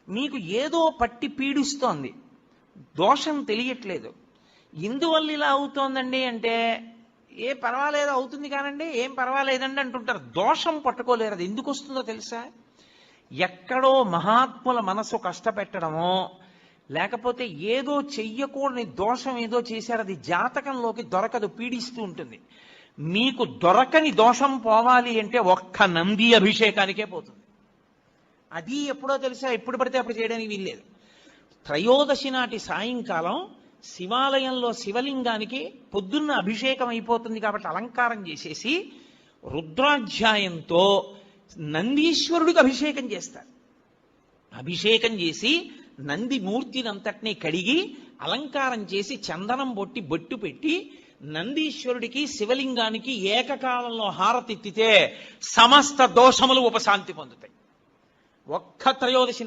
మీకు ఏదో పట్టి పీడిస్తోంది, దోషం తెలియట్లేదు. ఇందువల్ల ఇలా అవుతోందండి అంటే ఏ పర్వాలేదు అవుతుంది కానండి, ఏం పర్వాలేదండి అంటుంటారు. దోషం పట్టుకోలేరు. అది ఎందుకు వస్తుందో తెలుసా? ఎక్కడో మహాత్ముల మనసు కష్టపెట్టడమో, లేకపోతే ఏదో చెయ్యకూడని దోషం ఏదో చేశారు, అది జాతకంలోకి దొరకదు, పీడిస్తూ ఉంటుంది. మీకు దొరకని దోషం పోవాలి అంటే ఒక్క నంది అభిషేకానికే పోతుంది. అది ఎప్పుడో తెలుసా? ఎప్పుడు పడితే అప్పుడు చేయడానికి వీల్లేదు. త్రయోదశి నాటి సాయంకాలం శివాలయంలో శివలింగానికి పొద్దున్న అభిషేకం అయిపోతుంది కాబట్టి అలంకారం చేసేసి రుద్రాధ్యాయంతో నందీశ్వరుడికి అభిషేకం చేస్తారు. అభిషేకం చేసి నంది మూర్తినంతటినీ కడిగి అలంకారం చేసి చందనం బొట్టు పెట్టి నందీశ్వరుడికి శివలింగానికి ఏకకాలంలో హారతిత్తితే సమస్త దోషములు ఉపశాంతి పొందుతాయి. ఒక్క త్రయోదశి